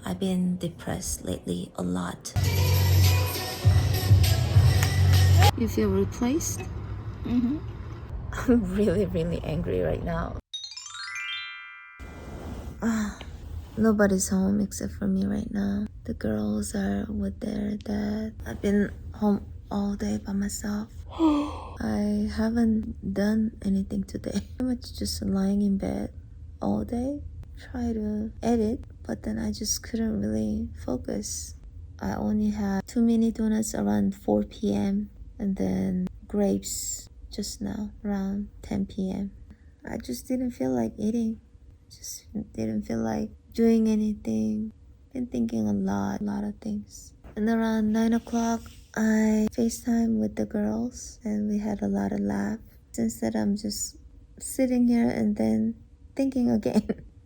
I've been depressed lately a lot. You feel replaced? Mm-hmm. I'm really angry right now. Nobody's home except for me right now. The girls are with their dad. I've been home all day by myself. I haven't done anything today. I'm just lying in bed all day. Try to edit, but then I just couldn't really focus. I only had 2 mini donuts around 4 p.m. and then grapes just now around 10 p.m. I just didn't feel like eating. Just didn't feel like doing anything. Been thinking a lot of things. And around 9 o'clock, I FaceTime with the girls and we had a lot of laugh. Since that, I'm just sitting here and then thinking again.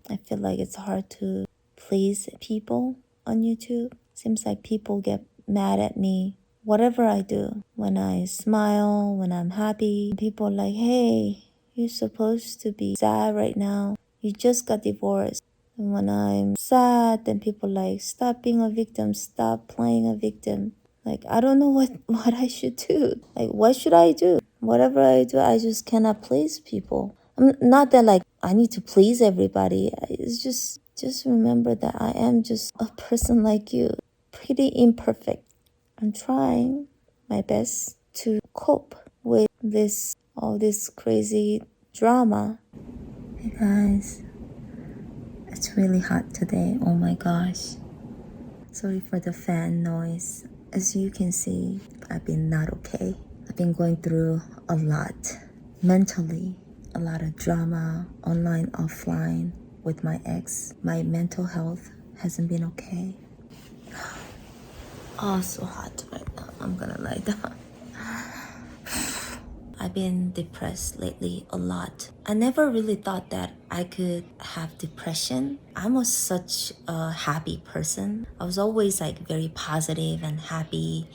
I feel like it's hard to please people on YouTube. Seems like people get mad at me. Whatever I do, when I smile, when I'm happy, people are like, hey, you're supposed to be sad right now. You just got divorced. And when I'm sad, then people like, stop being a victim, stop playing a victim. Like, I don't know what I should do. Like, what should I do? Whatever I do, I just cannot please people. I'm not that like I need to please everybody. It's just remember that I am just a person like you, pretty imperfect. I'm trying my best to cope with all this crazy drama. Hey guys, it's really hot today. Oh my gosh. Sorry for the fan noise. As you can see, I've been not okay. I've been going through a lot mentally, a lot of drama, online, offline with my ex. My mental health hasn't been okay. Oh, so hot right now. I'm gonna lie down. I've been depressed lately a lot. I never really thought that I could have depression. I'm such a happy person. I was always like very positive and happy,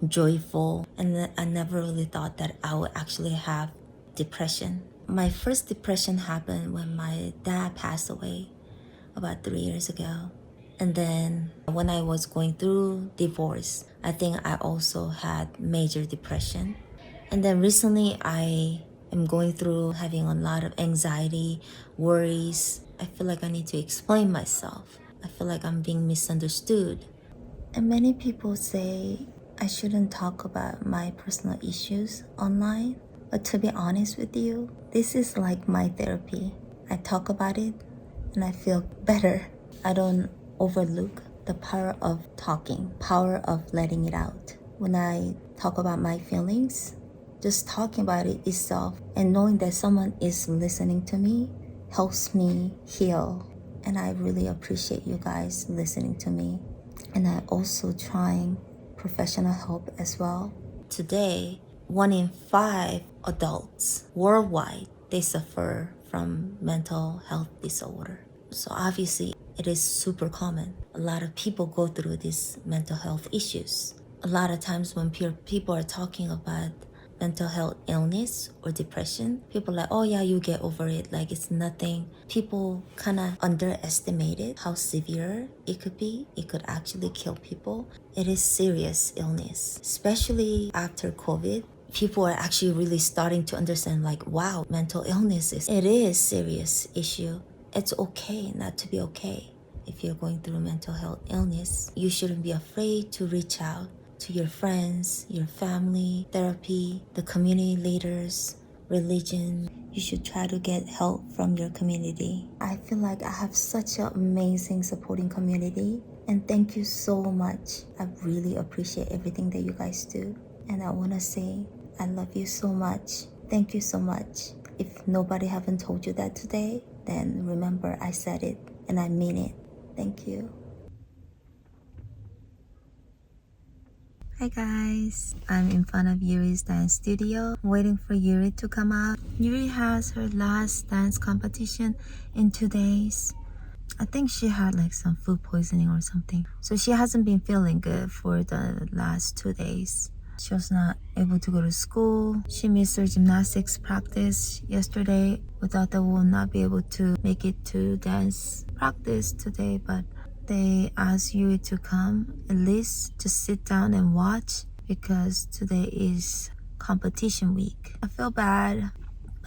joyful, and I never really thought that I would actually have depression. My first depression happened when my dad passed away about 3 years ago. And then when I was going through divorce, I think I also had major depression. And then recently I am going through having a lot of anxiety, worries. I feel like I need to explain myself. I feel like I'm being misunderstood. And many people say I shouldn't talk about my personal issues online. But to be honest with you, this is like my therapy. I talk about it and I feel better. I don't overlook the power of talking, power of letting it out. When I talk about my feelings, just talking about it itself and knowing that someone is listening to me helps me heal. And I really appreciate you guys listening to me. And I also trying professional help as well. Today, 1 in 5 adults worldwide, they suffer from mental health disorder. So obviously, it is super common. A lot of people go through these mental health issues. A lot of times when people are talking about mental health illness or depression, people are like, oh yeah, you get over it, like it's nothing. People kind of underestimated how severe it could be. It could actually kill people. It is serious illness, especially after COVID. People are actually really starting to understand like, wow, mental illness it is serious issue. It's okay not to be okay. If you're going through mental health illness, you shouldn't be afraid to reach out to your friends, your family, therapy, the community leaders, religion. You should try to get help from your community. I feel like I have such an amazing supporting community, and thank you so much. I really appreciate everything that you guys do. And I want to say, I love you so much. Thank you so much. If nobody haven't told you that today, then remember I said it and I mean it. Thank you. Hi guys, I'm in front of Yuri's dance studio waiting for Yuri to come out. Yuri has her last dance competition in 2 days. I think she had like some food poisoning or something. So she hasn't been feeling good for the last 2 days. She was not able to go to school. She missed her gymnastics practice yesterday. We thought that we will not be able to make it to dance practice today, but they asked Yuri to come, at least just sit down and watch, because today is competition week. I feel bad,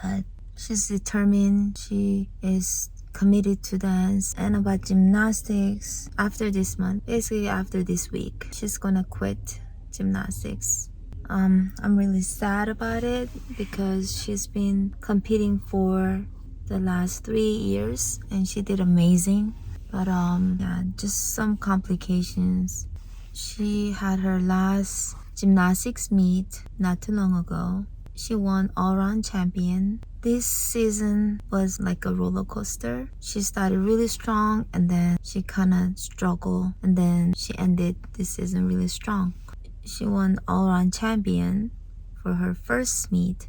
but she's determined. She is committed to dance. And about gymnastics, after this month, basically after this week, she's gonna quit gymnastics. I'm really sad about it because she's been competing for the last 3 years and she did amazing. But yeah, just some complications. She had her last gymnastics meet not too long ago. She won all-round champion. This season was like a roller coaster. She started really strong and then she kind of struggled, and then she ended this season really strong. She won all-round champion for her first meet.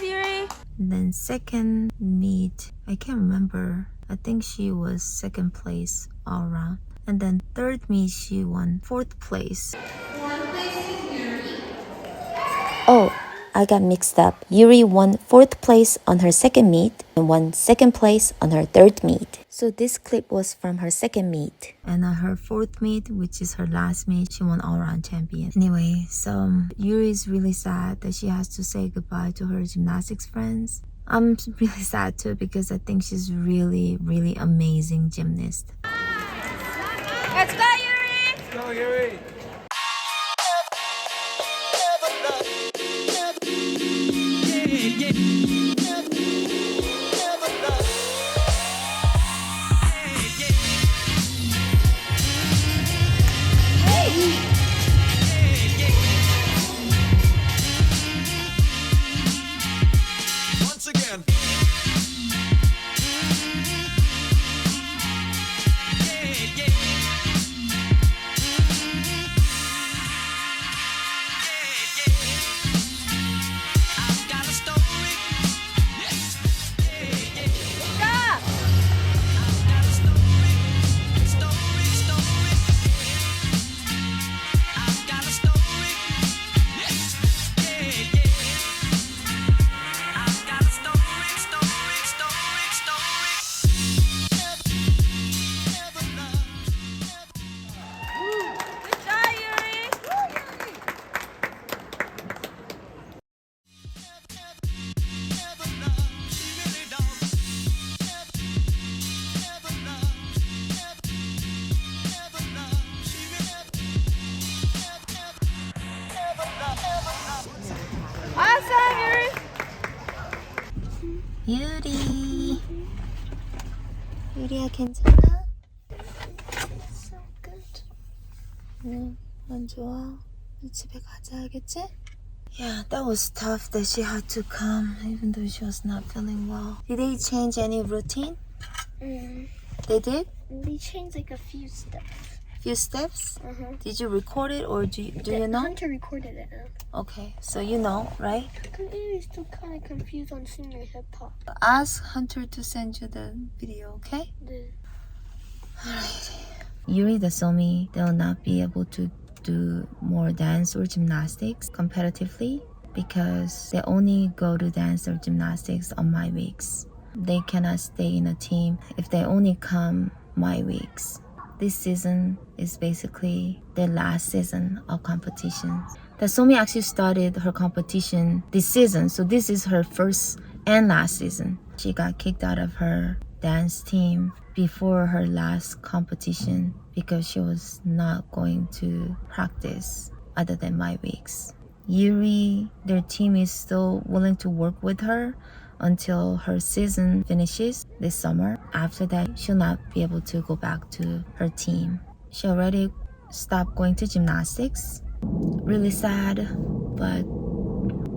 Yuri. Then second meet, I can't remember. I think she was second place all around. And then third meet, she won fourth place. Oh, I got mixed up. Yuri won fourth place on her second meet and won second place on her third meet. So this clip was from her second meet. And on her fourth meet, which is her last meet, she won all-around champion. Anyway, so Yuri is really sad that she has to say goodbye to her gymnastics friends. I'm really sad too because I think she's really, really amazing gymnast. Let's go, Yuri! Let's go, Yuri! Yuri. 유리야 괜찮아? So good. 안 좋아? 집에 가자, 알겠지? Yeah, that was tough that she had to come even though she was not feeling well. Did they change any routine? They did? They changed like a few steps. Few steps? Did you record it or do you know? Hunter recorded it. Okay, so you know, right? I'm really still kind of confused on senior hip hop. Ask Hunter to send you the video, okay? Alright. Yuri, Dasomi, they'll not be able to do more dance or gymnastics competitively because they only go to dance or gymnastics on my weeks. They cannot stay in a team if they only come my weeks. This season is basically the last season of competitions. Dasomi actually started her competition this season, so this is her first and last season. She got kicked out of her dance team before her last competition because she was not going to practice other than my weeks. Yuri, their team is still willing to work with her until her season finishes this summer. After that, she'll not be able to go back to her team. She already stopped going to gymnastics. Really sad, but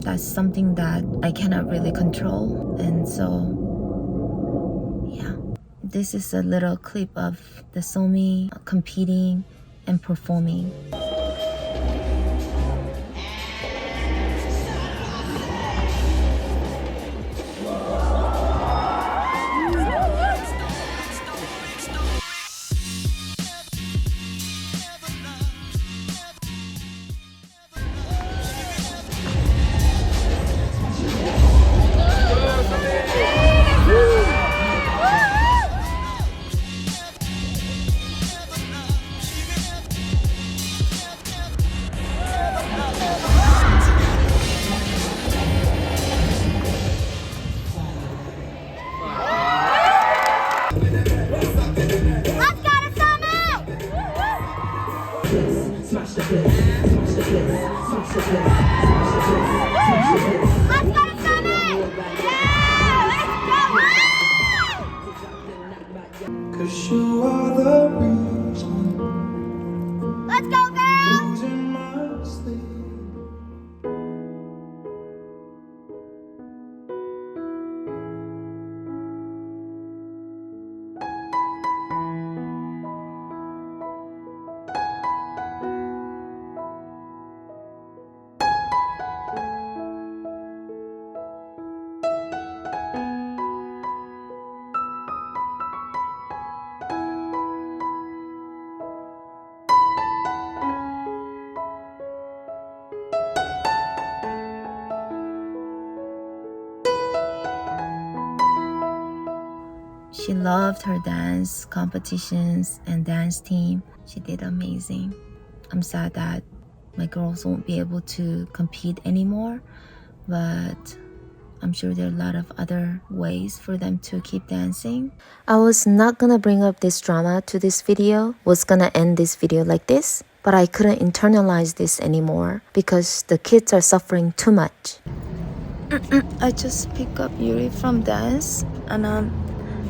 that's something that I cannot really control. And so, yeah. This is a little clip of Dasomi competing and performing. Cause you are the reason. Let's go, girls! Losing my sleep. She loved her dance competitions and dance team. She did amazing. I'm sad that my girls won't be able to compete anymore, but I'm sure there are a lot of other ways for them to keep dancing. I was not gonna bring up this drama to this video, was gonna end this video like this, but I couldn't internalize this anymore because the kids are suffering too much. I just picked up Yuri from dance and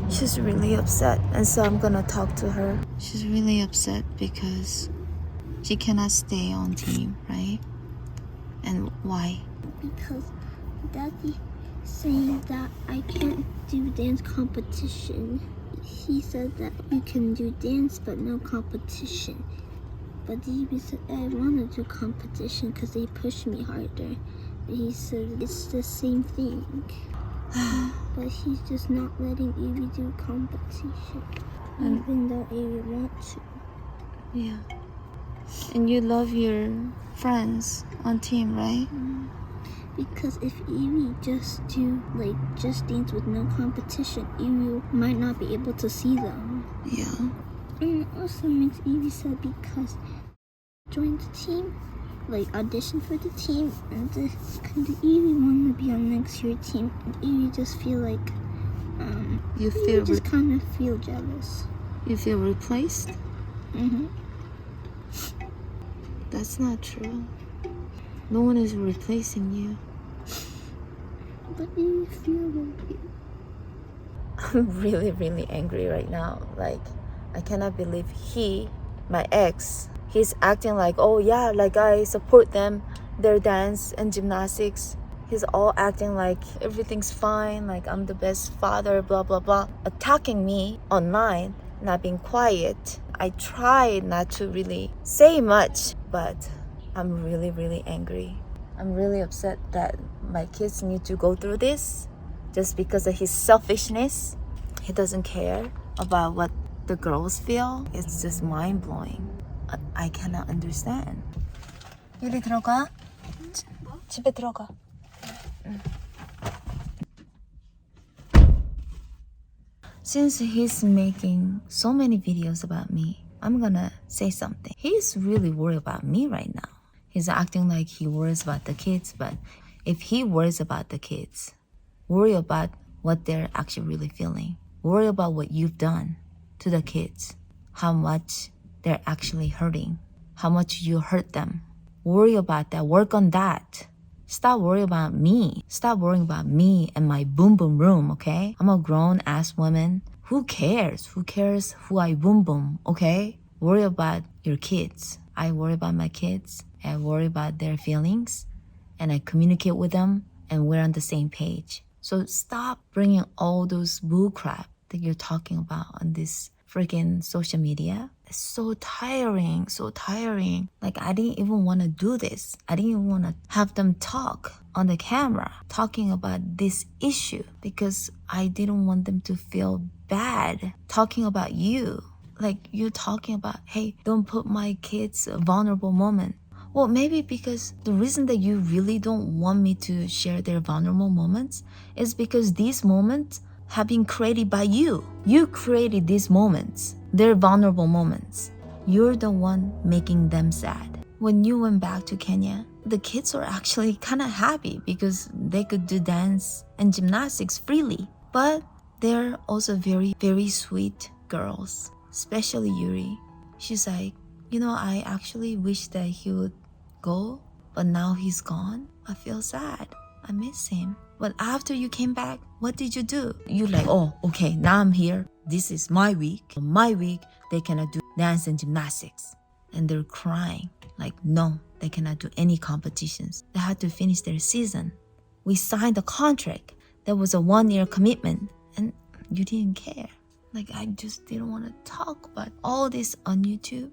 she's really upset, and so I'm gonna talk to her. She's really upset because she cannot stay on team, right? And why? Because Daddy saying that I can't do dance competition. He said that you can do dance but no competition. But he said I want to do competition because they push me harder. But he said it's the same thing. But he's just not letting Yuri do competition, even though Yuri wants to. Yeah. And you love your friends on team, right? Because if Yuri just just dance with no competition, Yuri might not be able to see them. Yeah. And it also makes Yuri sad because join the team, audition for the team, and kind of Yuri want to be on next year's team, and Yuri just feel like You Yuri just kind of feel jealous. you feel replaced? Mm-hmm. That's not true. No one is replacing you. But Yuri feel like I'm really, really angry right now. I cannot believe my ex, he's acting like, oh yeah, I support them, their dance and gymnastics. He's all acting like everything's fine, like I'm the best father, blah, blah, blah. Attacking me online, not being quiet. I try not to really say much, but I'm really, really angry. I'm really upset that my kids need to go through this just because of his selfishness. He doesn't care about what the girls feel. It's just mind-blowing. I cannot understand. 유리 들어가. 집에 들어가. Since he's making so many videos about me, I'm gonna say something. He's really worried about me right now. He's acting like he worries about the kids, but if he worries about the kids, worry about what they're actually really feeling. Worry about what you've done to the kids, how much they're actually hurting, how much you hurt them. Worry about that, work on that. Stop worrying about me. Stop worrying about me and my boom boom room, okay? I'm a grown ass woman. Who cares? Who cares who I boom boom, okay? Worry about your kids. I worry about my kids. I worry about their feelings. And I communicate with them. And we're on the same page. So stop bringing all those bull crap that you're talking about on this freaking social media. It's so tiring, so tiring. Like, I didn't even want to do this. I didn't even want to have them talk on the camera, talking about this issue, because I didn't want them to feel bad talking about you. Like, you're talking about, hey, don't put my kids a vulnerable moment. Well, maybe because the reason that you really don't want me to share their vulnerable moments is because these moments have been created by you. You created these moments, their vulnerable moments. You're the one making them sad. When you went back to Kenya, the kids were actually kind of happy because they could do dance and gymnastics freely. But they're also very, very sweet girls, especially Yuri. She's like, I actually wish that he would go, but now he's gone. I feel sad. I miss him. But after you came back, what did you do? You're like, oh, okay, now I'm here. This is my week. On my week, they cannot do dance and gymnastics. And they're crying. Like, no, they cannot do any competitions. They had to finish their season. We signed a contract. That was a 1-year commitment. And you didn't care. Like, I just didn't want to talk about all this on YouTube.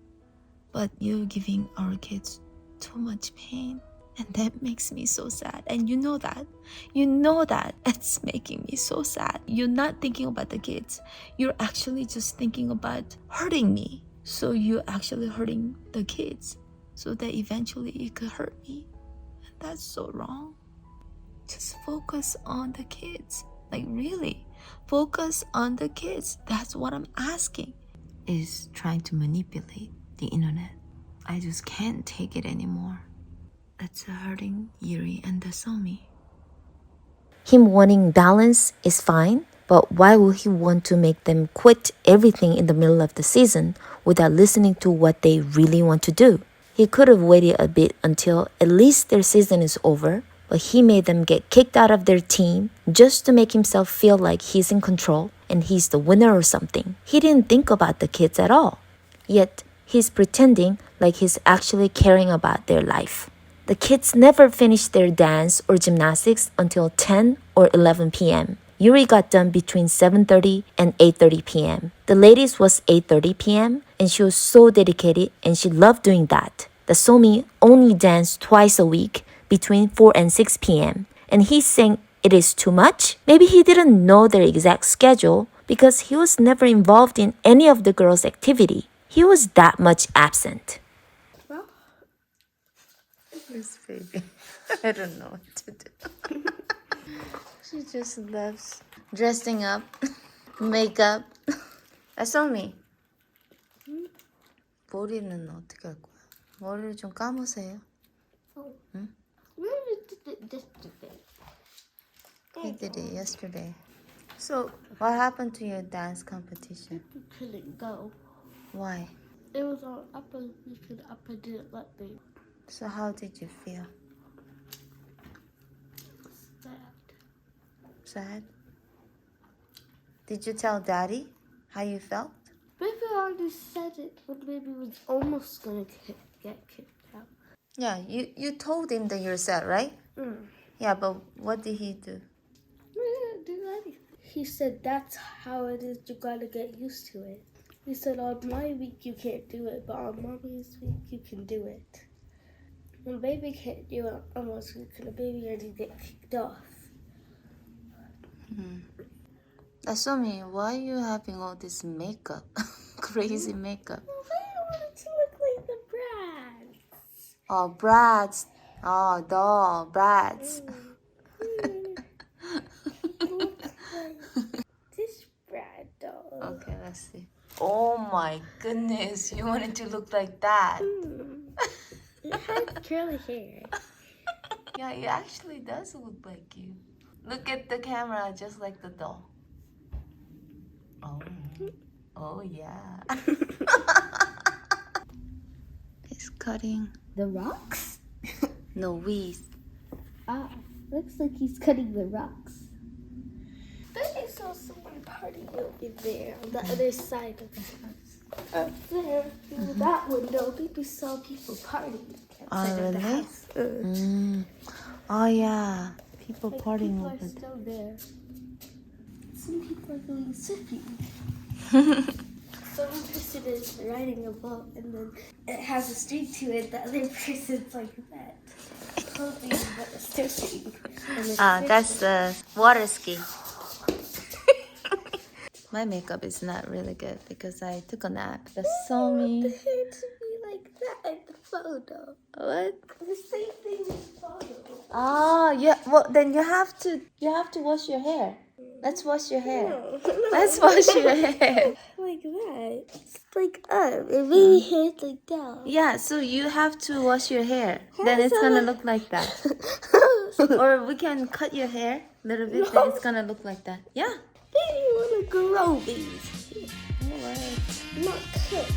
But you're giving our kids too much pain. And that makes me so sad. And you know that. You know that. It's making me so sad. You're not thinking about the kids. You're actually just thinking about hurting me. So you're actually hurting the kids. So that eventually it could hurt me. And that's so wrong. Just focus on the kids. Like, really. Focus on the kids. That's what I'm asking. Is trying to manipulate the internet. I just can't take it anymore. It's hurting Yuri and Dasomi. Him wanting balance is fine, but why would he want to make them quit everything in the middle of the season without listening to what they really want to do? He could have waited a bit until at least their season is over, but he made them get kicked out of their team just to make himself feel like he's in control and he's the winner or something. He didn't think about the kids at all. Yet, he's pretending like he's actually caring about their life. The kids never finished their dance or gymnastics until 10 or 11 p.m. Yuri got done between 7:30 and 8:30 p.m. The latest was 8:30 p.m. and she was so dedicated and she loved doing that. Dasomi only danced twice a week between 4 and 6 p.m. and he's saying it is too much? Maybe he didn't know their exact schedule because he was never involved in any of the girls' activity. He was that much absent. This baby, I don't know what to do. She just loves dressing up, makeup. Dasomi. 머리는 어떻게 할 거야? 머리를 좀 감으세요. 응? Maybe did it yesterday. He did it yesterday. So, what happened to your dance competition? We couldn't go. Why? It was on upper. We could upper didn't let me. So how did you feel? Sad. Sad? Did you tell Daddy how you felt? Maybe I already said it, but maybe it was almost gonna get kicked out. Yeah, you told him that you're sad, right? Yeah, but what did he do? He didn't do anything. He said that's how it is. You gotta get used to it. He said on my week you can't do it, but on mommy's week you can do it. When baby can't do it almost because the baby already get kicked off. Dasomi, why are you having all this makeup? Crazy makeup. Well, I don't want it to look like the brats. Oh, brats. Oh, doll, brats. Look like this brat doll. Okay, let's see. Oh my goodness, you want it to look like that. It has curly hair. Yeah, it actually does look like you. Look at the camera, just like the doll. Oh yeah. He's cutting The rocks? no weeds. Ah, looks like he's cutting the rocks. Then I saw someone partying over there on the other side of the house. Up there, through that window, we saw people partying outside of the really? house. Oh yeah, people Like, partying people over are there. still there. Some people are going surfing. Some person is riding a boat and then it has a string to it. The other person's like that, holding the surfing. And it's That's the water ski. My makeup is not really good because I took a nap. Dasomi. The hair to be like that in the photo. What? The same thing in the photo. Oh yeah. Well, then you have to wash your hair. Let's wash your hair. No. Let's wash your hair. Like that. It's like up. It really hair's like down. Yeah. So you have to wash your hair. Then it's gonna look like that. Or we can cut your hair a little bit. Then it's gonna look like that. Yeah. Then you want to grow these. Alright. Not cut.